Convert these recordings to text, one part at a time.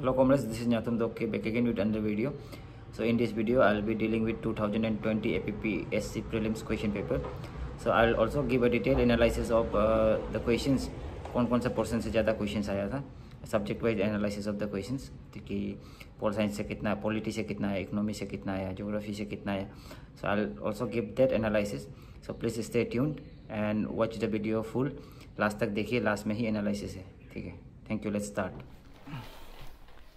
Hello comrades, this is Nyatum Dokke back again with another video. So in this video I'll be dealing with 2020 APPSC prelims question paper. So I'll also give a detailed analysis of the questions, कौन सा portion से ज़्यादा questions आया था, subject wise analysis of the questions कि pol science से कितना, polity से कितना है, economy से कितना आया, geography से कितना आया. So I'll also give that analysis. So please stay tuned and watch the video full. Last तक देखिए, last में ही analysis है, ठीक है. Thank you. Let's start.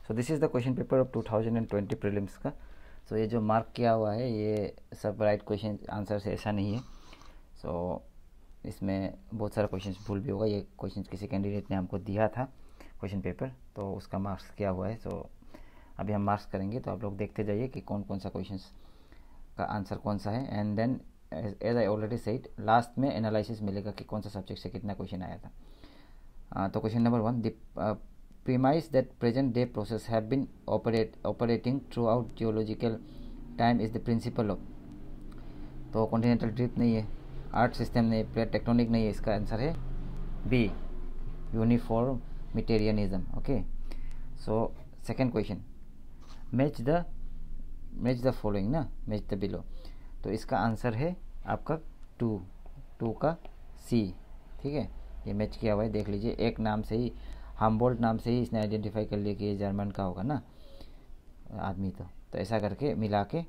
So this is the question paper of 2020 prelims का. सो ये जो मार्क किया हुआ है ये सब राइट क्वेश्चन आंसर से ऐसा नहीं है. सो इसमें बहुत सारा क्वेश्चन भूल भी होगा. ये क्वेश्चन किसी कैंडिडेट ने हमको दिया था क्वेश्चन पेपर, तो उसका मार्क्स किया हुआ है. सो अभी हम मार्क्स करेंगे, तो आप लोग देखते जाइए कि कौन कौन सा क्वेश्चन का आंसर कौन सा है. And then as I already said, last में एनालिसिस मिलेगा कि कौन सा सब्जेक्ट से कितना क्वेश्चन आया था. तो question number 1, premise that present day process have been operating throughout geological time is the principle of. तो कॉन्टिनेंटल ड्रिफ्ट नहीं है, आर्ट सिस्टम नहीं है, प्लेट टेक्टोनिक नहीं है. इसका आंसर है B, uniformitarianism. Okay. So second question, match the following ना, मैच द बिलो. तो इसका आंसर है आपका टू का सी. ठीक है, ये मैच किया हुआ है, देख लीजिए. एक नाम से ही, हमबोल्ट नाम से ही इसने आइडेंटिफाई कर लिया कि ये जर्मन का होगा ना आदमी. तो ऐसा करके मिला के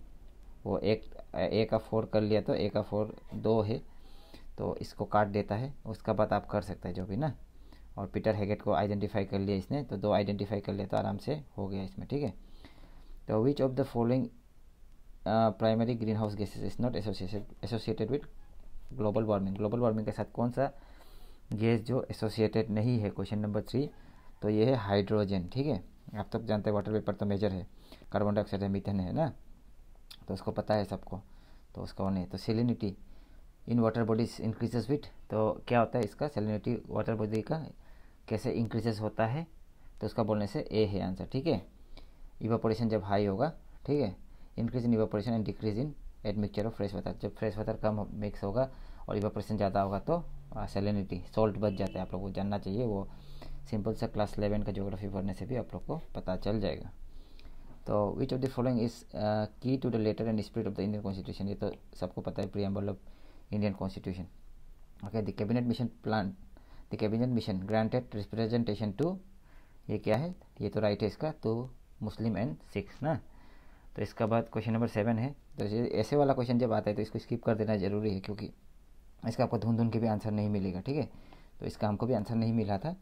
वो ए का 4 कर लिया, तो ए का 4 2 है, तो इसको काट देता है. उसका बाद आप कर सकते हैं जो भी ना. और पीटर हेगेट को आइडेंटिफाई कर लिया इसने, तो 2 आइडेंटिफाई कर लिया, तो आराम से हो गया इसमें. ठीक है. तो which of the following primary green house gases is not associated with global warming. Global warming के साथ कौन सा गैस जो एसोसिएटेड नहीं है, क्वेश्चन नंबर 3, तो ये है हाइड्रोजन. ठीक है, आप तक जानते हैं, वाटर वेपर तो मेजर है, कार्बन डाइऑक्साइड है, मीथेन है ना, तो उसको पता है सबको, तो उसका वो नहीं. तो salinity in water bodies increases with, तो क्या होता है इसका सेलिनिटी वाटर बॉडी का कैसे इंक्रीजेस होता है, तो उसका बोलने से ए है आंसर. ठीक है. इवापोरेशन जब हाई होगा, ठीक है, increase in evaporation and decrease in admixture of fresh water. जब फ्रेश वाटर कम मिक्स होगा और इवापोरेशन ज़्यादा होगा तो सेलिनिटी, सॉल्ट बच जाता है. आप लोग को जानना चाहिए, वो सिंपल सा क्लास 11 का ज्योग्राफी पढ़ने से भी आप लोग को पता चल जाएगा. तो which of the following is key to the letter and spirit of the Indian constitution. ये तो सबको पता है, preamble of Indian constitution. Okay. The cabinet mission granted representation to, ये क्या है, ये तो राइट है इसका, तो मुस्लिम एंड सिख्स ना. तो इसका बाद क्वेश्चन नंबर 7 है. तो ऐसे वाला क्वेश्चन जब आता है तो इसको स्किप कर देना जरूरी है, क्योंकि इसका आपको धुन के भी आंसर नहीं मिलेगा. ठीक है. तो इसका हमको भी आंसर नहीं मिला था.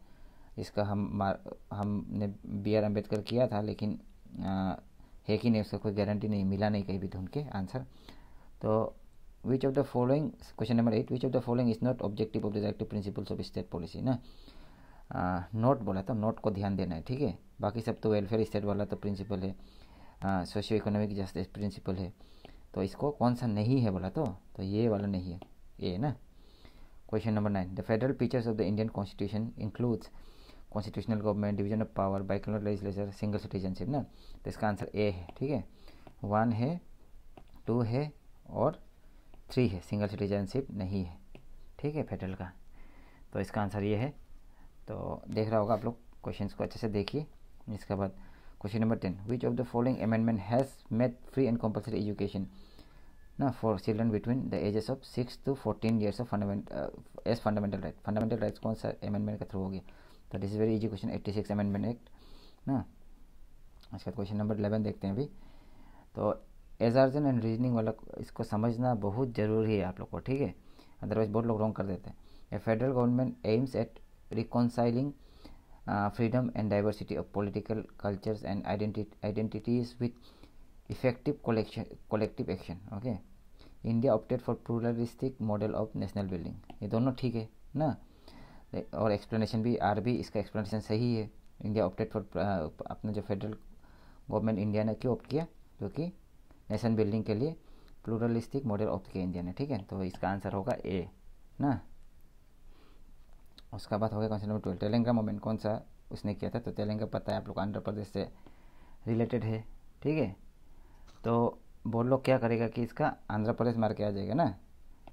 इसका हमने B.R. अम्बेडकर किया था, लेकिन है कि नहीं उसका कोई गारंटी नहीं, मिला नहीं कहीं भी धुन के आंसर. तो which of the following, question number 8, which of the following is not objective of the directive principles of state policy ना. नोट बोला, तो नोट को ध्यान देना है. ठीक है. बाकी सब तो वेलफेयर स्टेट वाला तो प्रिंसिपल है, सोशियो इकोनॉमिक जस्टिस प्रिंसिपल है. तो इसको कौन सा नहीं है बोला, तो ये वाला नहीं है, ये ना. Question number 9, the federal features of the Indian constitution includes constitutional government, division of power, bicolor legislature, single citizenship ना. तो इसका आंसर ए है. ठीक है. 1 है, 2 है और 3 है. सिंगल सिटीजनशिप नहीं है. ठीक है, फेडरल का. तो इसका आंसर ये है. तो देख रहा होगा आप लोग, क्वेश्चन को अच्छे से देखिए. इसके बाद question number 10, which of the following amendment has made free and compulsory education ना for children between the ages of 6 to 14 years of fundamental right. Fundamental rights कौन सा अमेंडमेंट के थ्रू हो गया, तो this is very easy question, 86 amendment act ना. इसका question number 11 देखते हैं अभी. तो एजार्जन एंड रीजनिंग वाला इसको समझना बहुत ज़रूरी है आप लोग को. ठीक है, अदरवाइज बहुत लोग रॉन्ग कर देते हैं. A federal government aims at reconciling freedom and diversity of political cultures and identities with effective collective action. Okay. India opted for pluralistic model of national building. ये दोनों ठीक है ना. और एक्सप्लेनेशन भी आर भी इसका एक्सप्लेनेशन सही है. इंडिया ऑप्टेड फॉर, अपना जो फेडरल गवर्नमेंट इंडिया ने क्यों ऑप्ट किया, क्योंकि नेशन बिल्डिंग के लिए प्लूरलिस्टिक मॉडल ऑप्ट किया इंडिया ने. ठीक है. तो इसका आंसर होगा ए ना. उसका बाद हो गया क्वेश्चन नंबर 12, तेलंगाना मूवमेंट कौन सा उसने किया था. तो तेलंगाना पता है आप लोग, आंध्र प्रदेश से रिलेटेड है. ठीक है. तो बोल लो क्या करेगा कि इसका आंध्र प्रदेश मार के आ जाएगा ना,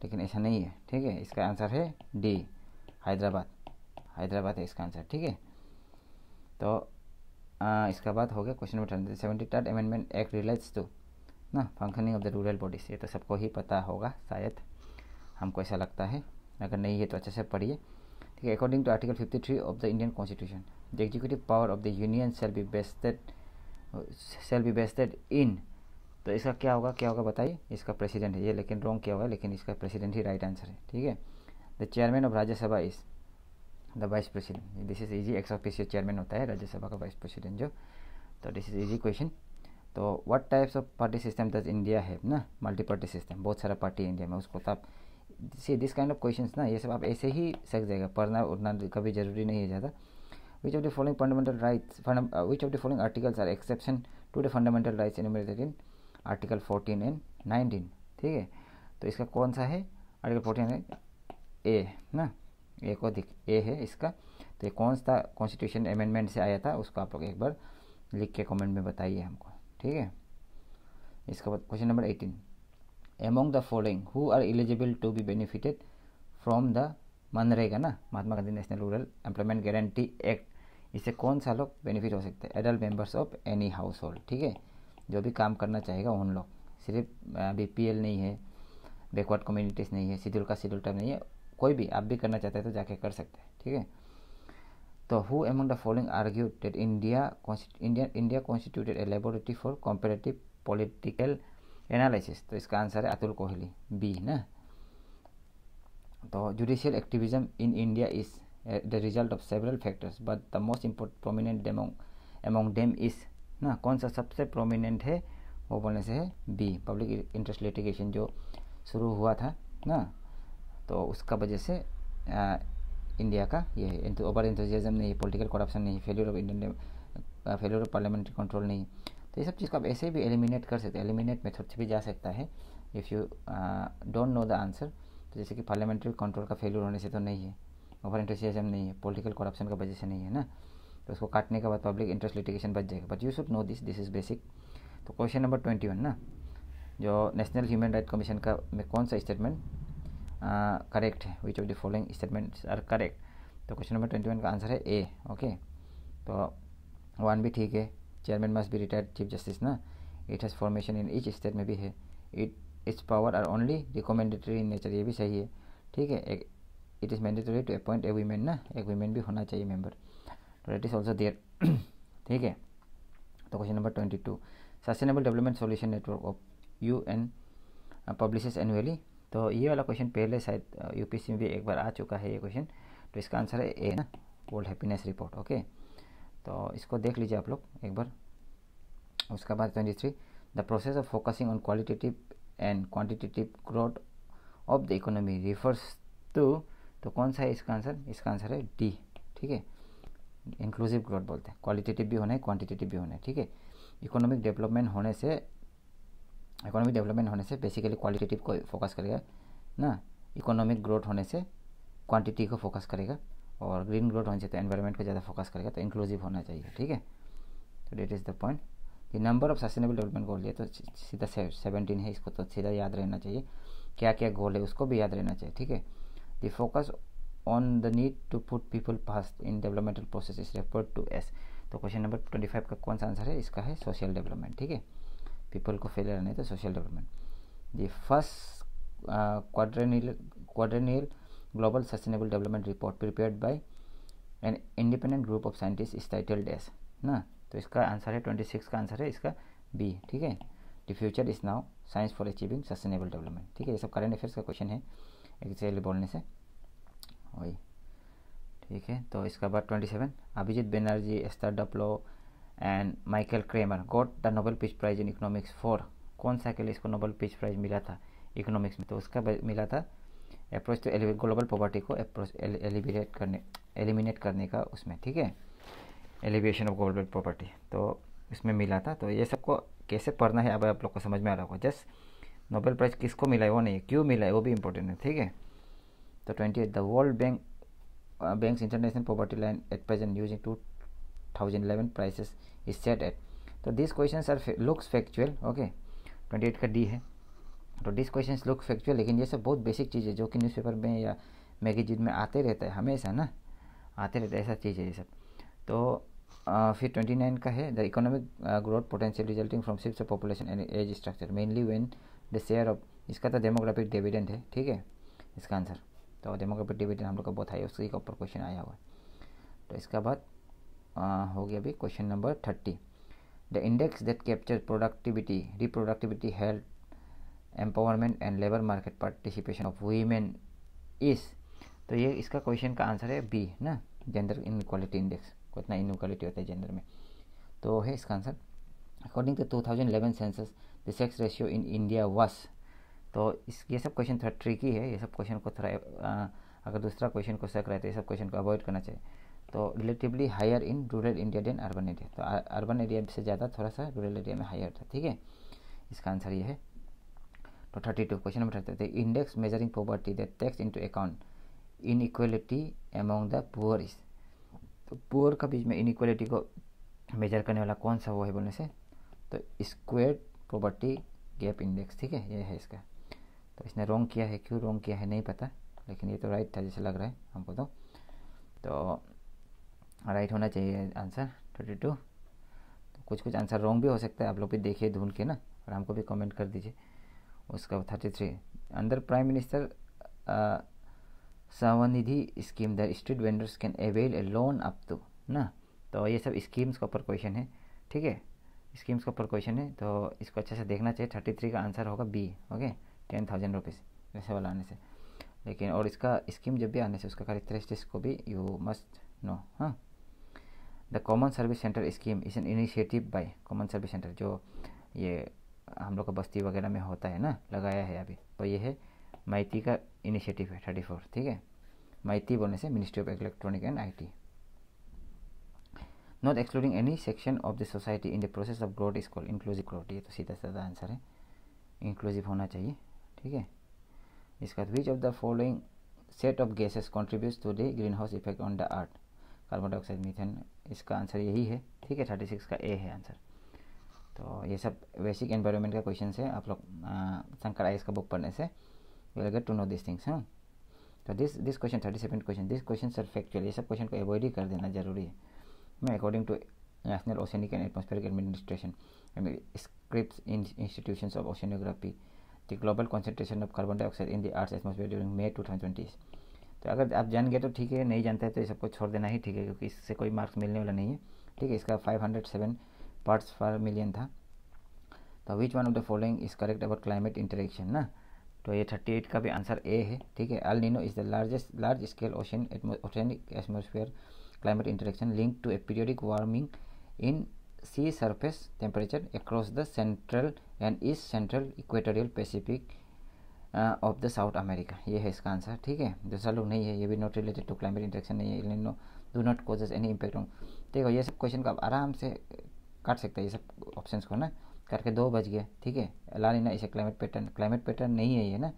लेकिन ऐसा नहीं है. ठीक है. इसका आंसर है डी, हैदराबाद है इसका आंसर. ठीक है. तो इसका बाद हो गया question number 73rd amendment act relates to ना functioning of the rural bodies. ये तो सबको ही पता होगा शायद, हमको ऐसा लगता है, अगर नहीं है तो अच्छे से पढ़िए। ठीक है, according to article 53 of the Indian constitution the executive power of the union shall be vested in, तो इसका क्या होगा बताइए। इसका प्रेसिडेंट है ये, लेकिन रॉन्ग क्या होगा, लेकिन इसका प्रेसिडेंट ही राइट आंसर है। ठीक है, the chairman of Rajya Sabha is the vice president. This is easy, x official chairman होता है राज्यसभा का वाइस प्रेसिडेंट जो। तो दिस इज इजी क्वेश्चन। तो what types of party system does India है ना, मल्टी पार्टी सिस्टम, बहुत सारा पार्टी इंडिया में, उसको तो आप see this kind of questions ना, ये सब आप ऐसे ही सीख जाएगा, पढ़ना उड़ना कभी जरूरी नहीं है ज़्यादा। Which of the following fundamental rights, which of the following articles are exception to the fundamental rights enumerated in article 14 and 19। ठीक है, तो इसका कौन सा है, आर्टिकल 14 है ए ना, ए को दिख ए है इसका। तो ये कौन सा कॉन्स्टिट्यूशन अमेंडमेंट से आया था, उसको आप लोग एक बार लिख के कमेंट में बताइए हमको। ठीक है, इसका बाद question number 18, among the following who are eligible to be benefited from the मनरेगा ना, Mahatma Gandhi national rural employment guarantee act, इससे कौन सा लोग बेनिफिट हो सकते हैं, adult members of any household. ठीक है, जो भी काम करना चाहेगा उन लोग, सिर्फ BPL नहीं है, बैकवर्ड कम्युनिटीज़ नहीं है, शेड्यूल का शेड्यूल टाइप नहीं है, कोई भी आप भी करना चाहते हैं तो जाके कर सकते हैं। ठीक है, तो who among the following argued that India constituted a laboratory for comparative political analysis, तो इसका आंसर है अतुल कोहली, बी ना। तो judicial activism in India is the result of several factors but the most prominent among them is ना, कौन सा सबसे prominent है, वो बोलने से है बी, पब्लिक इंटरेस्ट लिटिगेशन जो शुरू हुआ था ना, तो उसका वजह से इंडिया का ये है, ओवर एंथुजियाज्म नहीं, पॉलिटिकल करप्शन नहीं, फेलियर ऑफ पार्लियामेंट्री कंट्रोल नहीं। तो ये सब चीज़ को आप ऐसे भी एलिमिनेट कर सकते हैं, एलिमिनेट मेथड से भी जा सकता है if you don't know the answer. तो जैसे कि पार्लियामेंट्री कंट्रोल का फेलियर होने से तो नहीं है, ओवर एंथुजियाज्म नहीं है, पॉलिटिकल करप्शन का वजह से नहीं है ना, तो उसको काटने के बाद पब्लिक इंटरेस्ट लिटिगेशन बच जाएगा, but you should know this is basic. तो क्वेश्चन नंबर 21 ना, जो नेशनल ह्यूमन राइट कमीशन का में कौन सा स्टेटमेंट करेक्ट है, which of the following statements are correct. तो क्वेश्चन नंबर 21 का आंसर है ए। ओके, तो 1 भी ठीक है, chairman must be retired chief justice ना, it has formation in each state में भी है, its power are only recommendatory in nature, ये भी सही है। ठीक है, it is mandatory to appoint a women ना, एक वीमेन भी होना चाहिए मेंबर, तो इट इज़ ऑल्सो देयर। ठीक है, तो question number 22, sustainable development solution network of UN publishes annually, तो ये वाला क्वेश्चन पहले शायद UPSC में भी एक बार आ चुका है ये क्वेश्चन, तो इसका आंसर है ए ना, वर्ल्ड हैप्पीनेस रिपोर्ट। ओके, तो इसको देख लीजिए आप लोग एक बार। उसका बाद 23, the process of focusing on qualitative and quantitative growth of the economy refers to, तो कौन सा है इसका आंसर, इसका आंसर है डी। ठीक है, इंक्लूसिव ग्रोथ बोलते हैं, क्वालिटेटिव भी होना है, क्वांटिटेटिव भी होना है। ठीक है, इकोनॉमिक डेवलपमेंट होने से बेसिकली क्वालिटेटिव को फोकस करेगा ना, इकोनॉमिक ग्रोथ होने से क्वांटिटी को फोकस करेगा, और ग्रीन ग्रोथ होने से तो एनवायरनमेंट को ज़्यादा फोकस करेगा, तो इंक्लूसिव होना चाहिए। ठीक है, तो that is the point. The number of sustainable development goal, ये तो सीधा 17 है, इसको तो सीधा याद रहना चाहिए, क्या क्या गोल है उसको भी याद रहना चाहिए। ठीक है, the focus on the need to put people first in developmental process is referred to as, तो क्वेश्चन नंबर 25 का कौन सा आंसर है, इसका है सोशल डेवलपमेंट। ठीक है, पीपल को फेलियर नहीं तो social development. The first quadrennial global sustainable development report prepared by an independent group of scientist is titled as ना, तो इसका आंसर है 26 का आंसर है इसका बी। ठीक है, the future is now science for achieving sustainable development. ठीक है, ये सब करंट अफेयर्स का क्वेश्चन है एक्चुअली बोलने से वही। ठीक है, तो इसका बाद 27, Abhijit Banerjee, Esther Duflo and Michael Kremer got the Nobel peace prize in economics for, कौन सा के लिए इसको नोबेल पीस प्राइज मिला था इकोनॉमिक्स में, तो उसका मिला था अप्रोच टू ग्लोबल पॉवर्टी को एलिमिनेट करने का उसमें। ठीक है, एलिविएशन ऑफ ग्लोबल पॉवर्टी, तो इसमें मिला था। तो ये सबको कैसे पढ़ना है अब आप लोग को समझ में आ रहा होगा, जस्ट नोबेल प्राइज किसको मिला है वो नहीं, क्यों मिला है वो भी इंपॉर्टेंट है। ठीक है, तो 28, the World Bank's international poverty line at present using 2011 prices is set at, तो this questions are looks factual. Okay, 28 का डी है, तो दिस क्वेश्चंस लुक फैक्चुअल, लेकिन ये सब बहुत बेसिक चीज़ है जो कि न्यूज़पेपर में या मैगजीन में आते रहता है, हमेशा ना आते रहता है, ऐसा चीज़ है ये सब। तो फिर 29 का है the economic growth potential resulting from shift of population and age structure mainly when the share of, इसका तो डेमोग्राफिक डिविडेंड है, ठीक है इसका आंसर। तो डेमोग्राफिक डिविडेंड हम लोग का बहुत हाई है, उसी के ऊपर क्वेश्चन आया हुआ है। तो इसका बाद हो गया अभी question number 30। The index that capture productivity, reproductivity, health, empowerment and labour market participation of women is, तो ये इसका क्वेश्चन का आंसर है बी ना, जेंडर इनइक्वालिटी इंडेक्स, कितना इनइक्वालिटी होता है जेंडर में, तो है इसका answer. According to 2011 census the sex ratio in India was, तो इस ये सब क्वेश्चन थोड़ा ट्रिकी है, ये सब क्वेश्चन को थोड़ा अगर दूसरा क्वेश्चन को शक रहे तो ये सब क्वेश्चन को अवॉइड करना चाहिए। तो relatively higher in rural India than urban area, तो अर्बन एरिया से ज़्यादा थोड़ा सा रूरल एरिया में हायर था, ठीक है इसका आंसर ये है। तो 32 question number 32, index measuring poverty that takes into account inequality among the poor is, तो पुअर का बीच में इनइक्वालिटी को मेजर करने वाला कौन सा वो है बोलने से, तो स्क्वायर्ड पॉवर्टी गैप इंडेक्स, ठीक है ये है इसका। तो इसने रॉन्ग किया है, क्यों रॉन्ग किया है नहीं पता, लेकिन ये तो राइट था जैसे लग रहा है हमको। तो राइट होना चाहिए आंसर 32। तो कुछ कुछ आंसर रॉन्ग भी हो सकता है, आप लोग भी देखिए ढूंढ के ना, और हमको भी कमेंट कर दीजिए। उसका 33, under prime minister Svanidhi scheme the street vendors can avail a loan up to ना, तो ये सब स्कीम्स के ऊपर क्वेश्चन है, ठीक है स्कीम्स के ऊपर क्वेश्चन है, तो इसको अच्छे से देखना चाहिए। 33 का आंसर होगा बी, ओके 10,000 रुपीज़ वैसे वाला आने से, लेकिन और इसका स्कीम जब भी आने से उसका कैरेक्टरिस्टिक्स को भी यू मस्ट नो। हाँ, the common service centre scheme is an initiative by, common service centre जो ये हम लोग का बस्ती वगैरह में होता है ना, लगाया है अभी, तो ये है माइती का इनिशिएटिव है 34, ठीक है माइती बोलने से ministry of electronic and IT। Not excluding any section of the society in the process of growth is called inclusive growth, ये तो सीधा साधा आंसर है, इंक्लूसिव होना चाहिए, ठीक है। इसका which of the following set of gases contributes to the greenhouse effect on the earth, carbon dioxide, methane, इसका आंसर यही है, ठीक है 36 का ए है आंसर। तो ये सब बेसिक एनवायरनमेंट का क्वेश्चन है, आप लोग शंकर आईएएस का बुक पढ़ने से you will get to know this things. हाँ, तो this question 37 question, this question are factual, ये सब क्वेश्चन को अवॉइड ही कर देना जरूरी है। मैं according to national oceanic and atmospheric administration Scripps in institutions of oceanography the global concentration of carbon dioxide in the earth atmosphere during May 2020। तो अगर आप जान गए तो ठीक है, नहीं जानते तो ये सबको छोड़ देना ही ठीक है, क्योंकि इससे कोई मार्क्स मिलने वाला नहीं है, ठीक है। इसका 507 पार्ट्स पर मिलियन था। तो which one of the following is correct about climate interaction ना, तो ये 38 का भी आंसर ए है, ठीक है। El Nino is the large scale oceanic atmosphere climate interaction link to a periodic warming in sea surface temperature across the central and east central equatorial Pacific of the South America, ये है इसका answer, ठीक है। दूसरा लोग नहीं है, ये भी not related to climate interaction नहीं है, El Nino do not causes any impact on, देखो ये सब क्वेश्चन को आप आराम से काट सकते हैं, ये सब ऑप्शन को ना करके 2 बज गया, ठीक है। ला लेना इसे क्लाइमेट पैटर्न नहीं है ये ना,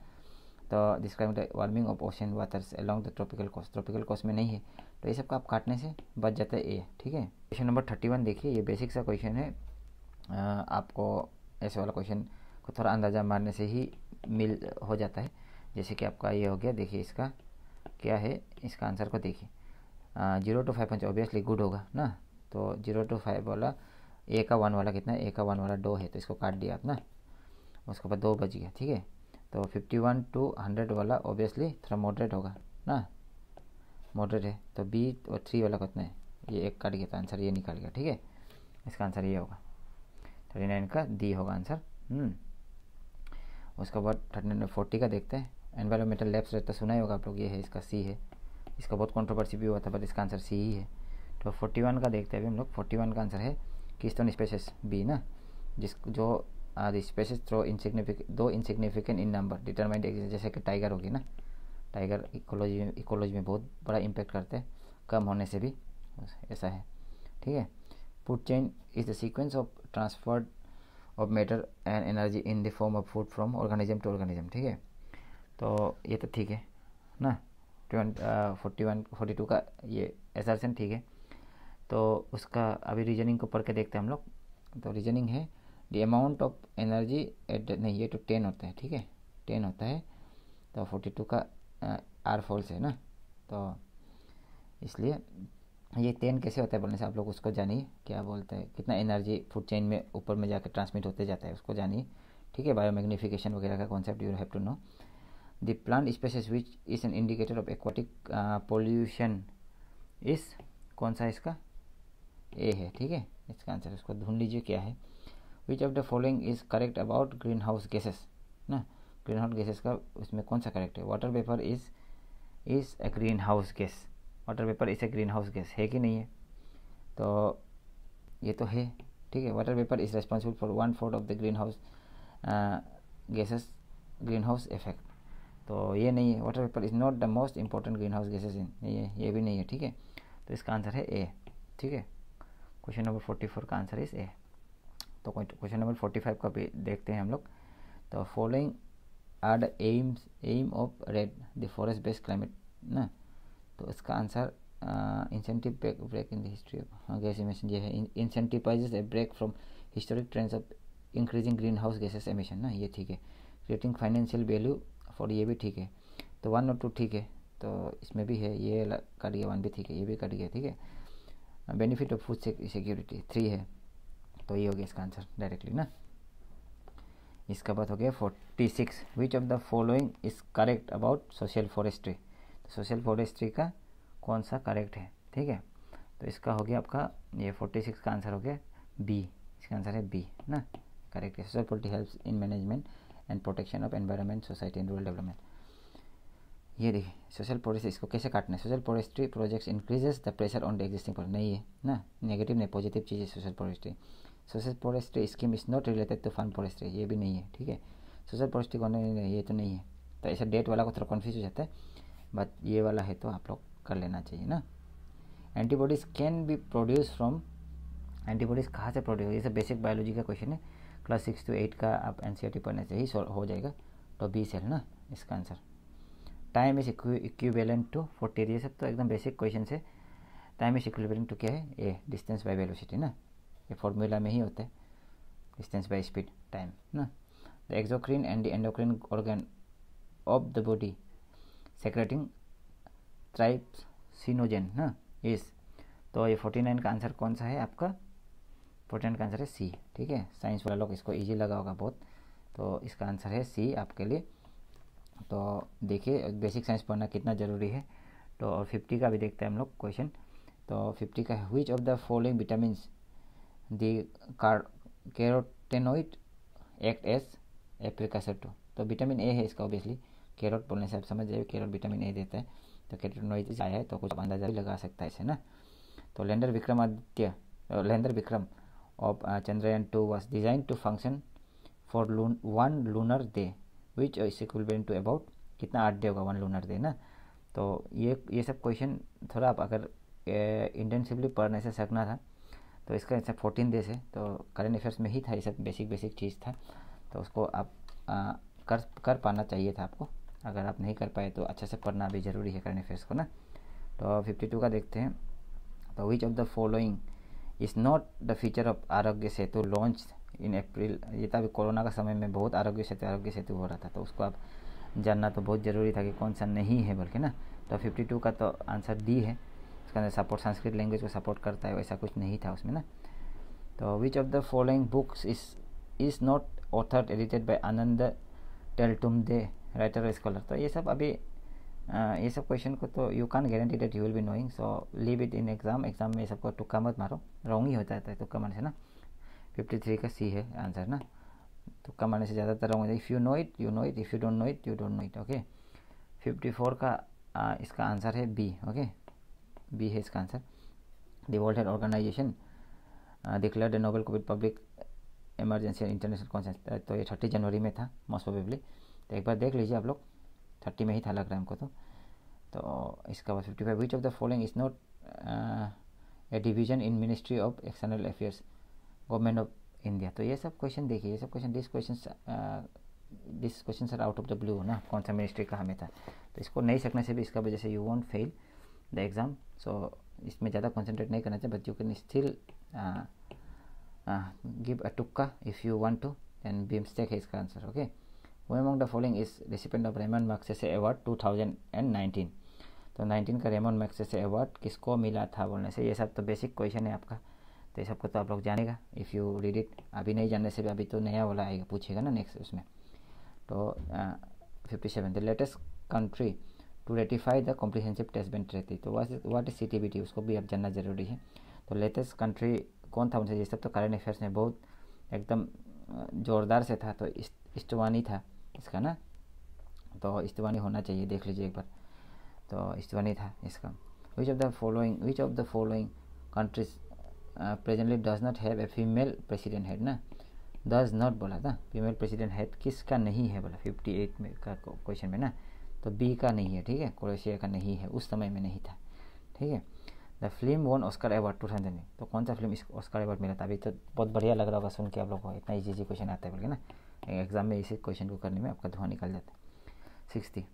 तो describe the warming of ocean waters along the tropical coast में नहीं है, तो ये सब का आप काटने से बच जाता है ए, ठीक है। क्वेश्चन नंबर 31 देखिए, ये बेसिक सा क्वेश्चन है, आपको ऐसे वाला क्वेश्चन को थोड़ा अंदाज़ा मारने से ही हो जाता है। जैसे कि आपका ये हो गया, देखिए इसका क्या है, इसका आंसर को देखिए 0 to 5 ऑब्वियसली गुड होगा ना, तो 0 to 5 वाला ए का 1 वाला कितना है, ए का 1 वाला 2 है, तो इसको काट दिया आप ना, उसके बाद 2 बच गया, ठीक है। तो 51 to 100 वाला ऑब्वियसली थोड़ा मॉडरेट होगा ना, मॉडरेट है, तो बी और 3 वाला कितना है, ये एक काट गया, तो आंसर ये निकाल गया, ठीक है। इसका आंसर ये होगा 39 का डी होगा आंसर। उसके बाद 39 40 का देखते हैं, एनवायरमेंटल लैब्स रहता सुना ही होगा आप लोग, ये है इसका सी है, इसका बहुत कंट्रोवर्सी भी हुआ था, बट इसका आंसर सी ही है। तो 41 का देखते हैं अभी हम लोग, 41 का आंसर है कीस्टोन स्पेसिस बी ना, जो स्पेसिस थ्रो दो इनसिग्निफिकेंट इन नंबर डिटरमाइंड, जैसे कि टाइगर होगी ना, टाइगर इकोलॉजी में बहुत बड़ा इम्पैक्ट करते हैं कम होने से भी, ऐसा है, ठीक है। Food chain is the sequence of transfer of matter and energy in the form of food from organism to organism, ठीक है। तो ये तो ठीक है ना, 42 का ये असर्शन ठीक है। तो उसका अभी रीजनिंग को पढ़ के देखते हैं हम लोग। तो रीजनिंग है the amount of energy at, नहीं ये तो 10 होता है, ठीक है 10 होता है, तो 42 का आर फॉल्स है ना, तो इसलिए ये 10 कैसे होता है बोलने से आप लोग उसको जानिए, क्या बोलते हैं, कितना एनर्जी फूड चेन में ऊपर में जाकर ट्रांसमिट होते जाता है उसको जानिए, ठीक है। बायोमैग्निफिकेशन वगैरह का concept you have to know. The plant species which is an indicator of aquatic pollution is, कौन सा इसका, ए है, ठीक है। इसका आंसर इसको ढूंढ लीजिए क्या है। Which of the following is correct about green house gases ना, ग्रीन हाउस गैसेस का उसमें कौन सा करेक्ट है। Water vapour is a green house gas, water vapour is a green house gas है कि नहीं है, तो ये तो है, ठीक है। Water vapour is responsible for 1/4 of the greenhouse gases green house effect, तो ये नहीं है। Water vapour is not the most important green house gases in, ये भी नहीं है, ठीक है। तो इसका आंसर है ए, ठीक है। क्वेश्चन नंबर 44 का आंसर इज ए। तो क्वेश्चन नंबर 45 का भी देखते हैं हम लोग। तो following are the aim of REDD the forest based climate ना, तो इसका answer incentive break in the history of gas emission, ये है। Incentivises a break from historic trends of increasing greenhouse gases emission ना, ये ठीक है। Creating financial value for, ये भी ठीक है। तो 1 और 2 ठीक है, तो इसमें भी है, ये कट गया, 1 भी ठीक है, ये भी कट गया, ठीक है। बेनिफिट ऑफ फूड सिक्योरिटी 3 है, तो ये हो गया इसका आंसर डायरेक्टली ना। इसका बात हो गया 46। विच of the following is correct about social forestry, तो सोशल फॉरेस्ट्री का कौन सा करेक्ट है, ठीक है। तो इसका हो गया आपका ये 46 का आंसर हो गया बी, इसका आंसर है बी ना, करेक्ट है। Social polity helps in management and protection of environment society and rural development. ये देखिए सोशल फॉरेस्ट्री, इसको कैसे काटना है। Social forestry projects increases the pressure on the existing forest, नहीं है ना, नेगेटिव नहीं, पॉजिटिव चीज़ है social forestry. Social forestry scheme is not related to farm forestry, ये भी नहीं है, ठीक है। सोशल फॉरेस्ट्री कौन है, ये तो नहीं है। तो ऐसा डेट वाला को थोड़ा कन्फ्यूज हो जाता है, बट ये वाला है तो आप लोग कर लेना चाहिए ना। Antibodies can be produce from, antibodies कहाँ से प्रोड्यूस, ये सब बेसिक बायोलॉजी का क्वेश्चन है, क्लास 6 to 8 का आप एनसीईआरटी पढ़ने से ही हो जाएगा। तो बी सेल ना इसका answer. Time is equivalent to 40, ये सब तो एकदम बेसिक क्वेश्चन है। टाइम इज इक्विवेलेंट टू क्या है, ए डिस्टेंस बाय वेलोसिटी ना, ये फॉर्मूला में ही होता है, डिस्टेंस बाय स्पीड टाइम ना। The exocrine and the endocrine organ of the body secreting trypsinogen ना इस, तो ये 49 का आंसर कौन सा है आपका, 49 का आंसर है सी, ठीक है। साइंस वाला लोग इसको इजी लगा होगा बहुत, तो इसका आंसर है सी आपके लिए। तो देखिए बेसिक साइंस पढ़ना कितना ज़रूरी है। तो और 50 का भी देखते हैं हम लोग क्वेश्चन। तो 50 का है, which of the following vitamins the carotenoid act as a precursor to, तो विटामिन ए है इसका ऑब्वियसली, कैरोट बोलने से आप समझ जाइए, कैरोट विटामिन ए देता है, तो कैरोटेनॉइड आया है तो कुछ अंदाजा भी लगा सकता है इसे ना। तो lander Vikram of Chandrayaan 2 was designed to function for 1 lunar day which is equivalent to about, कितना 8 डे होगा 1 lunar day ना। तो ये सब क्वेश्चन थोड़ा आप अगर इंटेंसिवली पढ़ने से सकना था, तो इसका ऐसा 14 डेज है, तो करंट अफेयर्स में ही था, ये सब बेसिक चीज़ था, तो उसको आप कर पाना चाहिए था आपको। अगर आप नहीं कर पाए तो अच्छे से पढ़ना भी ज़रूरी है करंट अफेयर्स को ना। तो 52 का देखते हैं। तो which of the following is not the feature of Aarogya Setu launch in अप्रैल, ये तो अभी कोरोना का समय में बहुत आरोग्य सेतु हो रहा था, तो उसको आप जानना तो बहुत ज़रूरी था कि कौन सा नहीं है बल्कि ना। तो 52 का तो आंसर डी है, इसका अंदर सपोर्ट संस्कृत लैंग्वेज को सपोर्ट करता है, वैसा कुछ नहीं था उसमें ना। तो which of the following books is not author edited by Anand Teltumbde writer scholar, तो ये सब अभी ये सब क्वेश्चन को तो you can guarantee that you will be knowing, so leave it in exam में ये सबको तुक्का मत मारो, रॉन्ग ही होता है तुक्का मारने से ना। 53 का सी है आंसर ना, तुक्का मारने से ज़्यादातर रॉन्ग होता है। If you know it you know it, if you don't know it you don't know it, okay. 54 का इसका आंसर है बी, ओके, बी है इसका answer. The World Health Organization declared the novel COVID public emergency international concerns, तो ये 30 जनवरी में था most probably, तो एक बार देख लीजिए आप लोग, 30 में ही था लग रहा है हमको तो इसका बाद 55 which of the following is not a division in Ministry of External Affairs Government of India, तो ये सब क्वेश्चन देखिए, ये सब question this question are out of the blue ना, कौन सा मिनिस्ट्री कहाँ में था, तो इसको नहीं सकने से भी इसका वजह से you won't fail the exam. So इसमें ज़्यादा कॉन्सेंट्रेट नहीं करना चाहिए, but you can still give a तुक्का if you want to, and B mistake है इसका answer, okay. Who among the following is recipient of Raymond Magsaysay Award 2019? तो 19 का रेमन मैग्सेसे अवार्ड किसको मिला था बोलने से, ये सब तो बेसिक क्वेश्चन है आपका, तो ये सबको तो आप लोग जानेगा इफ़ यू रीड इट। अभी नहीं जानने से भी अभी तो नया वाला आएगा, पूछेगा ना नेक्स्ट उसमें। तो 57 the latest country to ratify the Comprehensive Test Ban Treaty, तो व्हाट इज CTBT, उसको भी अब जानना जरूरी है। तो लेटेस्ट कंट्री कौन था उनसे, ये सब तो करंट अफेयर्स में बहुत एकदम ज़ोरदार से था, तो इस्टवानी था इसका ना, तो इस्टवानी होना चाहिए, देख लीजिए एक बार, तो इस्टवानी था इसका। Which of the following countries presently does not have a female president head ना, डज नॉट बोला था, फीमेल प्रेसिडेंट हेड किसका नहीं है बोला 58 में का क्वेश्चन में ना, तो बी का नहीं है, ठीक है, क्रोएशिया का नहीं है, उस समय में नहीं था, ठीक है। The film won Oscar award 2000, तो कौन सा फिल्म इसको ऑस्कर अवार्ड मिला था, अभी तो बहुत बढ़िया लग रहा होगा सुन के आप लोग को, इतना इजी क्वेश्चन आता है बोल के ना, एग्जाम में इसी क्वेश्चन को करने में आपका धुआं निकल जाता है। 60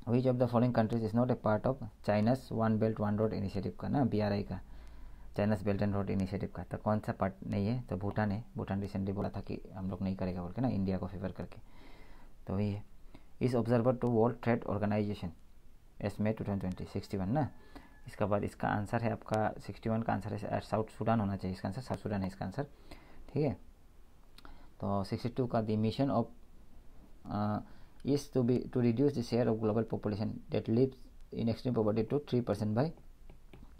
विच of the following countries is not A part of China's one belt one road initiative का ना, BRI का, China's belt and road initiative का, तो कौन सा पार्ट नहीं है, तो भूटान है। भूटान रिसेंटली बोला था कि हम लोग नहीं करेगा बोल के ना, इंडिया को फेवर करके, तो वही है। Is observer to World Trade Organization estimate 2020 61 ना, इसका बाद इसका आंसर है आपका 61 का आंसर है साउथ सूडान होना चाहिए, इसका आंसर साउथ सूडान है इसका आंसर, ठीक है। तो 62 का the mission of is to reduce the share of global population that lives in extreme poverty to 3% by,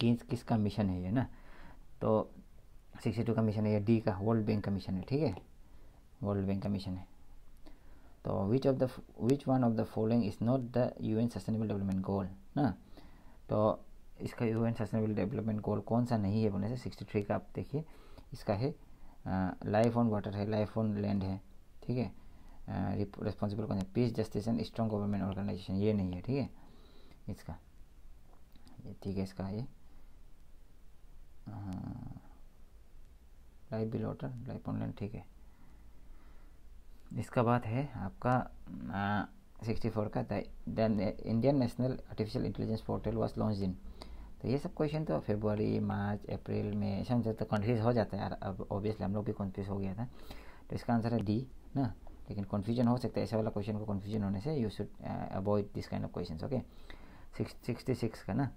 किसका मिशन है ये ना, तो 62 का मिशन है ये, डी का वर्ल्ड बैंक का मिशन है, ठीक है, वर्ल्ड बैंक का मिशन है। तो which one of the following is not the UN sustainable development goal ना, तो इसका UN सस्टेनेबल डेवलपमेंट गोल कौन सा नहीं है बोलने से 63 का आप देखिए, इसका है लाइफ ऑन वाटर है, लाइफ ऑन लैंड है, ठीक है, रिस्पॉन्सिबल कौन है, peace justice and strong government organisation, ये नहीं है, ठीक है इसका, ठीक है इसका ये life below water, life on land, ठीक है। इसका बात है आपका 64 का, the Indian national artificial intelligence portal was launch in, तो ये सब क्वेश्चन तो फरवरी मार्च अप्रैल में, ऐसा तो कन्फ्यूज हो जाता है यार, अब ऑब्वियसली हम लोग भी कन्फ्यूज हो गया था, तो इसका आंसर है डी ना, लेकिन कन्फ्यूजन हो सकता है, ऐसे वाला क्वेश्चन को कन्फ्यूजन होने से you should avoid this kind of question, okay. 66 का ना,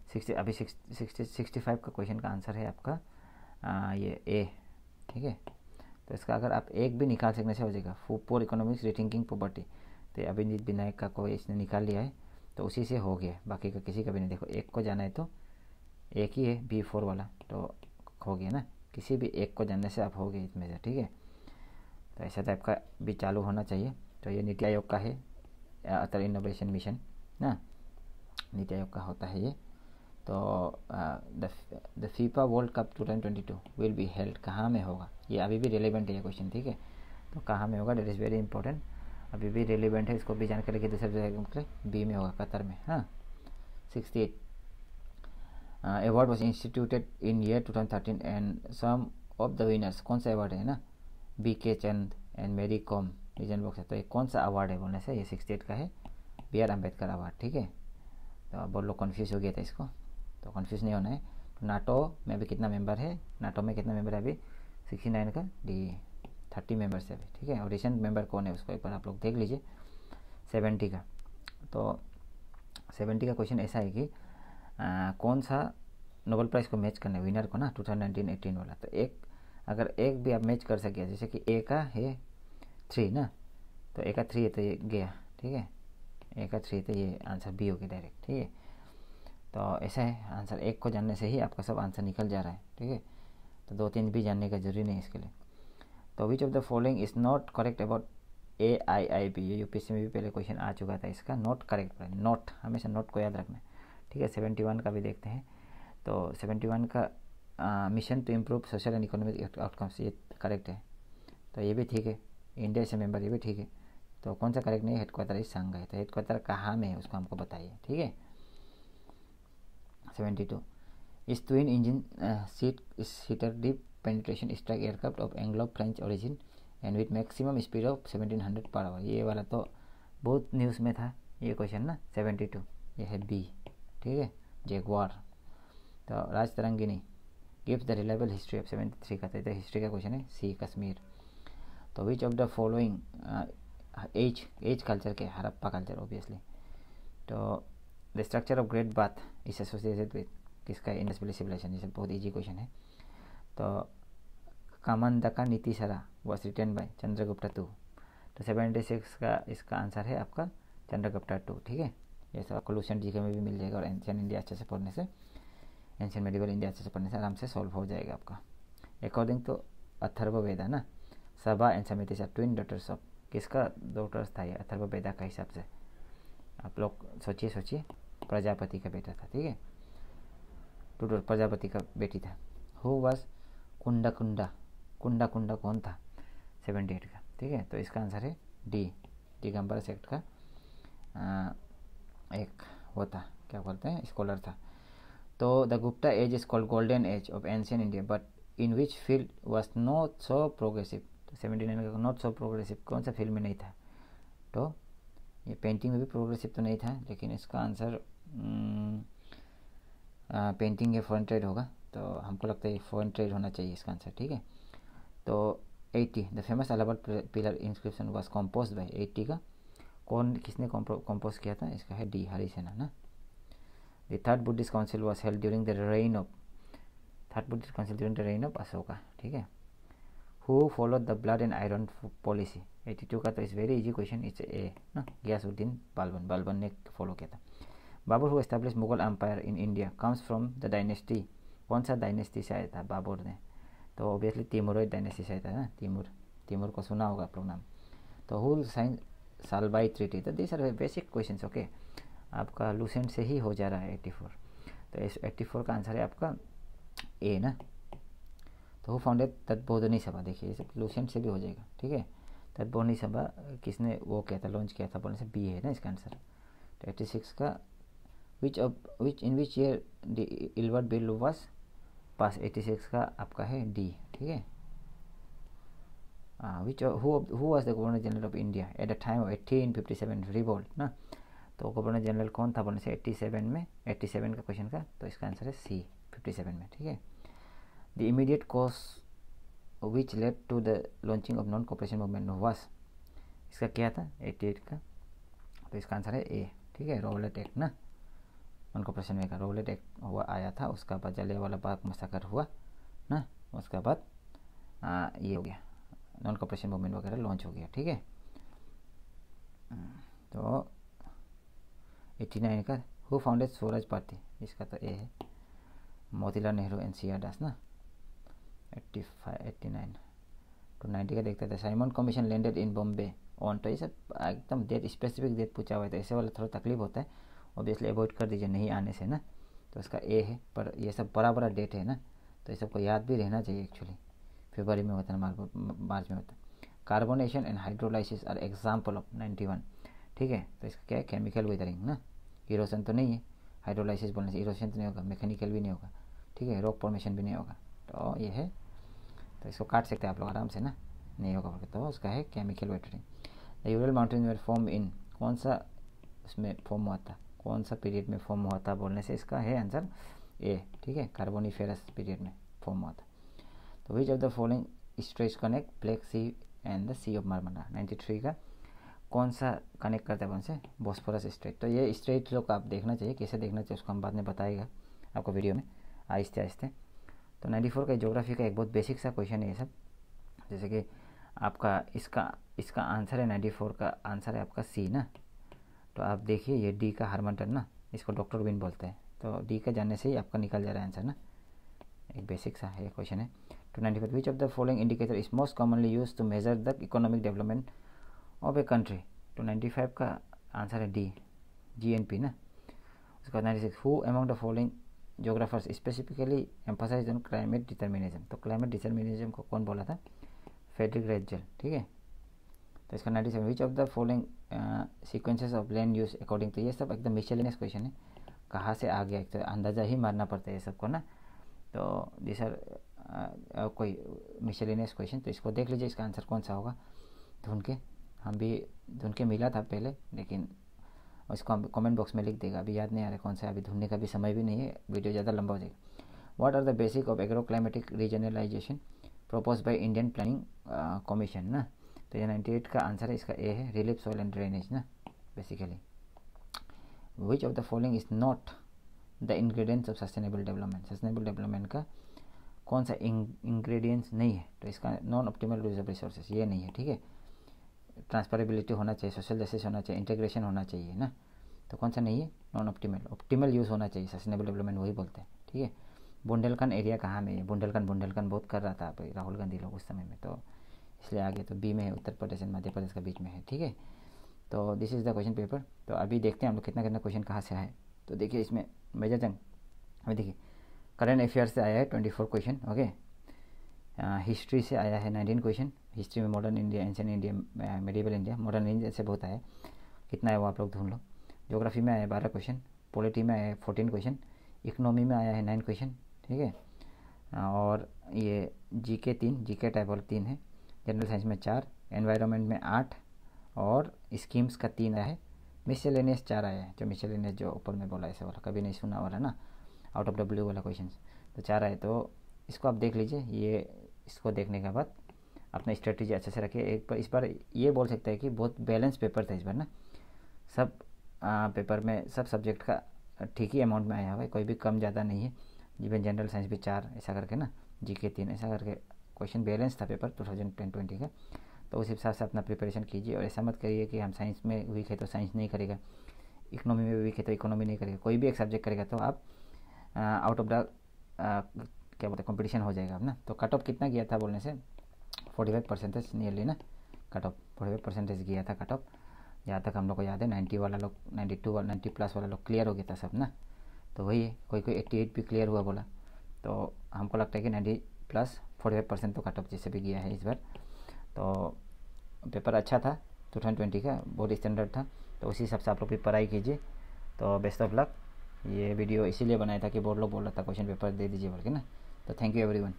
65 का क्वेश्चन का आंसर है आपका ये ए, ठीक है। तो इसका अगर आप एक भी निकाल सकने से हो जाएगा, फूड इकोनॉमिक्स रिथिंकिंग पॉवर्टी, तो अभिजीत विनायक का कोई इसने निकाल लिया है, तो उसी से हो गया, बाकी का किसी का भी नहीं। देखो एक को जाना है तो एक ही है B4 वाला, तो हो गया ना, किसी भी एक को जानने से आप हो गए इसमें से, ठीक है। तो ऐसा टाइप का भी चालू होना चाहिए। तो ये नीति आयोग का है, अटल इनोवेशन मिशन ना, नीति आयोग का होता है ये। तो the FIFA world cup 2022 will be held, कहाँ में होगा, ये अभी भी रिलेवेंट है ये क्वेश्चन, ठीक है। तो कहाँ में होगा, डेट इज़ वेरी इंपॉर्टेंट, अभी भी रिलेवेंट है, इसको भी जानकारी की दूसरे जगह बी में होगा, कतर में, हाँ। 68 award was instituted in year 2013 and some of the winners, कौन सा अवार्ड है ना, BK Chand and Mary Kom, reason box है, तो ये कौन सा अवार्ड है बोलने से ये 68 का है, BR अम्बेडकर अवार्ड, ठीक है। तो अब बहुत लोग कन्फ्यूज हो गया था इसको, तो कन्फ्यूज नहीं होना है। तो नाटो में अभी कितना मेंबर है, नाटो में कितना मेंबर है अभी 69 का, डी 30 मेंबर्स है अभी, ठीक है। और रिसेंट मेंबर कौन है उसको एक बार आप लोग देख लीजिए 70 का। तो 70 का क्वेश्चन ऐसा है कि कौन सा नोबेल प्राइज़ को मैच करना है विनर को ना 2019-18 वाला, तो एक अगर एक भी आप मैच कर सके, जैसे कि ए का है 3 ना, तो ए का 3 है तो ये गया, ठीक है, ए का 3 तो ये आंसर बी हो गया डायरेक्ट, ठीक है। तो ऐसा है, आंसर एक को जानने से ही आपका सब आंसर निकल जा रहा है, ठीक है। तो 2-3 भी जानने का जरूरी नहीं इसके लिए। तो which of the following is not correct about AIIB, ये UPSC में भी पहले क्वेश्चन आ चुका था इसका, नॉट करेक्ट, नॉट हमेशा नॉट को याद रखना है, ठीक है। 71 का भी देखते हैं, तो 71 का mission to improve social and economic outcomes, ये करेक्ट है, तो ये भी ठीक है, इंडिया से मेंबर, ये भी ठीक है। तो कौन सा करेक्ट नहीं है, हेडक्वार्टर इस सांघाई, तो हेडक्वार्टर कहाँ में है उसको हमको बताइए, ठीक है। 72 इस twin engine seater deep penetration strike aircraft of Anglo French origin and with maximum speed of 1700 per hour, ये वाला तो बहुत न्यूज़ में था ये क्वेश्चन ना। 72 ये है बी, ठीक है, जैगुआर। तो Rajatarangini gives the reliable history of 73 का, तो हिस्ट्री का क्वेश्चन है सी, कश्मीर। तो which of the following age culture के, हड़प्पा कल्चर ऑब्वियसली। तो the structure of great bath is associated with किसका, इंडस वैली सिविलाइजेशन। ये बहुत इजी क्वेश्चन है। तो Kamandaka Nitisara was written by Chandragupta two. तो 76 का इसका आंसर है आपका चंद्रगुप्ता टू। ठीक है, ये सब आपको लूसेंट जीके में भी मिल जाएगा और एंशियंट इंडिया अच्छे से पढ़ने से, एंशियंट मेडिवल इंडिया अच्छे से पढ़ने से आराम से सॉल्व हो जाएगा आपका। अकॉर्डिंग टू अथर्ववेदा ना, सभा एंड समिति से ट्विन डॉटर्स ऑफ किसका डॉटर्स था ये अथर्ववेदा का हिसाब से। आप लोग सोचिए प्रजापति का बेटा था। ठीक है, टू प्रजापति का बेटी था। हु वाज कुंडा कौन था 78 का। ठीक है, तो इसका आंसर है डी, दिगंबर सेक्ट का एक वो था, क्या बोलते हैं, स्कॉलर था। तो the Gupta age is called golden age of ancient India but in which field was not so progressive. तो 79 का नॉट सो प्रोग्रेसिव कौन सा फील्ड में नहीं था। तो ये पेंटिंग में भी प्रोग्रेसिव तो नहीं था, लेकिन इसका आंसर पेंटिंग या फॉरेन ट्रेड होगा। तो हमको लगता है फॉरेन ट्रेड होना चाहिए इसका आंसर। ठीक है, तो 80 the famous Allahabad pillar inscription was compose bye 80 का कौन किसने कंपोज किया था, इसका है डी, हरिसेना ना। The third Buddhist council was held during the reign of Ashoka. ठीक है, who followed the blood and iron policy. 82 का तो इस very easy question, it's a ना, गयासुद्दीन बालबन ने फॉलो किया था। Babur who establish Mughal empire in India comes from the dynasty, कौन सा डायनेस्टी से आया था बाबर ने। तो ऑब्वियसली तिमुरॉइड डायनेस्टी से आया था ना, तिमुर को सुना होगा आप लोग नाम। तो हु साइन सालबाई ट्रीटी। तो this are basic questions. Okay, आपका लूसेंट से ही हो जा रहा है 84। तो इस 84 का आंसर है आपका ए ना। तो हु फाउंडेड तत्बोधनी सभा, देखिए ये सब लूसेंट से भी हो जाएगा। ठीक है, तत्बोधनी सभा किसने वो किया था, लॉन्च किया था, बोलने से बी है ना इसका आंसर। तो 86 का in which year the Ilbert bill was pass. 86 का आपका है डी। ठीक है, who was the governor general of India at the time of 1857 revolt ना। तो गवर्नर जनरल कौन था बोलने से 87 का क्वेश्चन का, तो इसका आंसर है सी 57 में। ठीक है, the immediate cause which led to the launching of non cooperation movement was, इसका क्या था 88 का, तो इसका आंसर है ए। ठीक है, रॉबलेट एक्ट ना, नॉन कॉपरेशन में का रॉबलेट एक्ट हुआ आया था, उसका बाद जलियांवाला बाग मसाकर हुआ ना, उसका बाद ये हो गया नॉन कॉपरेशन मूवमेंट वगैरह लॉन्च हो गया। ठीक है, तो 89 का हु फाउंडेड स्वराज पार्टी, इसका तो ए है, Motilal Nehru and C R Das ना। 89 तो 90 का देखते थे, Simon commission landed in Bombay on. तो ये सब एकदम डेट स्पेसिफिक डेट पूछा हुआ है, तो ऐसे वाला थोड़ा तकलीफ होता है, ऑब्वियसली अवॉइड कर दीजिए नहीं आने से ना। तो इसका ए है, पर ये सब बड़ा डेट है ना, तो ये सबको याद भी रहना चाहिए। एक्चुअली फरवरी में होता है, मार्च में होता है। Carbonation and hydrolysis are example of 91। ठीक है, तो इसका क्या है, केमिकल वेदरिंग ना, इरोशन तो नहीं है, हाइड्रोलाइसिस बोलने से इरोशन तो नहीं होगा, मैकेनिकल भी नहीं होगा। ठीक है, रॉक फॉर्मेशन भी नहीं होगा, तो ये है, तो इसको काट सकते हैं आप लोग आराम से ना, नहीं होगा। तो उसका है chemical weathering. The Ural mountain were form in, कौन सा उसमें फॉर्म हुआ था, कौन सा पीरियड में फॉर्म हुआ था बोलने से इसका है आंसर ए। ठीक है, कार्बोनिफेरस पीरियड में फॉर्म हुआ था। तो which of the following strait connect Black Sea and the Sea of Marmara. 93 का कौन सा कनेक्ट करता है कौन से, बॉस्फोरस स्ट्रेट। तो ये स्ट्रेट लोग आप देखना चाहिए, कैसे देखना चाहिए उसको हम बाद में बताएगा आपको वीडियो में आहिस्ते आहिस्ते। तो 94 का ज्योग्राफी का एक बहुत बेसिक सा क्वेश्चन है ये सब, जैसे कि आपका इसका आंसर है 94 का आंसर है आपका सी ना। तो आप देखिए ये डी का हार्मंटन ना, इसको डॉक्टर विन बोलते हैं, तो डी का जानने से ही आपका निकल जा रहा है आंसर ना, एक बेसिक सा है क्वेश्चन है। तो 95 which of the following indicator is most commonly use to measure the economic development of a country. तो 95 का आंसर है डी, GNP ना। उसका 96 who among the following geographers specifically emphasise on climate determinism. तो climate determinism को कौन बोला था, फ्रेडरिक रेटजेल। ठीक है, तो इसका 97 which of the following sequences of land use according to. ये सब एकदम मिसलेनियस क्वेश्चन है, कहाँ से आ गया, एक तो अंदाज़ा ही मारना पड़ता है ये सबको ना। तो जी सर कोई मिसलेनियस क्वेश्चन, तो इसको देख लीजिए इसका आंसर कौन सा होगा ढूंढ के। हम भी ढूंढ के मिला था पहले, लेकिन इसको कमेंट बॉक्स में लिख देगा, अभी याद नहीं आ रहा कौन सा, अभी ढूंढने का भी समय भी नहीं है, वीडियो ज़्यादा लंबा हो जाएगा। What are the basic of agro climatic regionalisation propose by Indian planning commission ना। तो ये 98 का आंसर है, इसका ए है, रिलीफ सॉइल एंड ड्रेनेज ना basically. Which of the following is not the ingredients of sustainable development. Sustainable development का कौन सा इंग्रेडिएंट्स नहीं है, तो इसका non optimal use of resources, ये नहीं है, ठीक है। ट्रांसफरेबिलिटी होना चाहिए, सोशल जस्टिस होना चाहिए, इंटीग्रेशन होना चाहिए ना, तो कौन सा नहीं है, नॉन ऑप्टिमल। ऑप्टिमल यूज़ होना चाहिए, सस्टेनेबल डेवलपमेंट वही बोलते हैं, ठीक है। बुंदेलखंड एरिया कहाँ में है, बुंदेलखंड बहुत कर रहा था राहुल गांधी लोग उस समय में, तो इसलिए आगे तो बी में है, उत्तर प्रदेश एंड मध्य प्रदेश का बीच में है, ठीक है। तो this is the question paper. तो अभी देखते हैं हम लोग कितना कितना क्वेश्चन कहाँ से आए। तो देखिए इसमें मेजर जंग, अभी देखिए करंट अफेयर्स से आया है 24 क्वेश्चन, ओके। हिस्ट्री से आया है 19 क्वेश्चन, हिस्ट्री में modern India, ancient India, medieval India, modern India से बहुत आया, कितना है वो आप लोग ढूंढ लो। ज्योग्राफी में आया है 12 क्वेश्चन, पॉलिटी में आया है 14 क्वेश्चन, इकोनॉमी में आया है 9 क्वेश्चन, ठीक है। और ये जीके 3, जीके टाइप वाला 3 है, जनरल साइंस में 4, एनवायरनमेंट में 8 और स्कीम्स का 3 आया है, मिसलेनियस 4 आया है, जो मिसलेनियस जो ऊपर में बोला ऐसे वाला कभी नहीं सुना वाला ना, आउट ऑफ द ब्लू वाला क्वेश्चन, तो 4 आए। तो इसको आप देख लीजिए, ये इसको देखने के बाद अपना स्ट्रेटेजी अच्छे से रखिए। एक बार इस बार ये बोल सकते हैं कि बहुत बैलेंस पेपर था इस बार ना, सब पेपर में सब सब्जेक्ट का ठीक ही अमाउंट में आया हुआ है, कोई भी कम ज़्यादा नहीं है। इवन जनरल साइंस भी 4 ऐसा करके ना, जीके 3 ऐसा करके क्वेश्चन बैलेंस था पेपर 2020 का। तो उस हिसाब से अपना प्रिपरेशन कीजिए, और ऐसा मत करिए कि हम साइंस में वीक है तो साइंस नहीं करेगा, इकोनॉमी में वीक है तो इकोनॉमी नहीं करेगा, कोई भी एक सब्जेक्ट करेगा तो आप आउट ऑफ द क्या बोलते हैं कंपटीशन हो जाएगा ना। तो कट ऑफ कितना गया था बोलने से 45% नियरली ना, कट ऑफ 45% गया था कट ऑफ, जहाँ तक हम लोग को याद है। 90 वाला लोग, 92 वाला 90 प्लस वाला लोग क्लियर हो गया था सब ना, तो वही है, कोई 88 भी क्लियर हुआ बोला, तो हमको लगता है कि 90 प्लस 45% तो कट ऑफ जैसे भी गया है इस बार। तो पेपर अच्छा था 2020 का, बहुत स्टैंडर्ड था, तो उसी हिसाब से आप लोग भी पढ़ाई कीजिए। तो बेस्ट ऑफ लक। ये वीडियो इसीलिए बनाया था कि बहुत लोग बोल रहा था क्वेश्चन पेपर दे दीजिए बोल के ना, तो थैंक यू एवरीवन।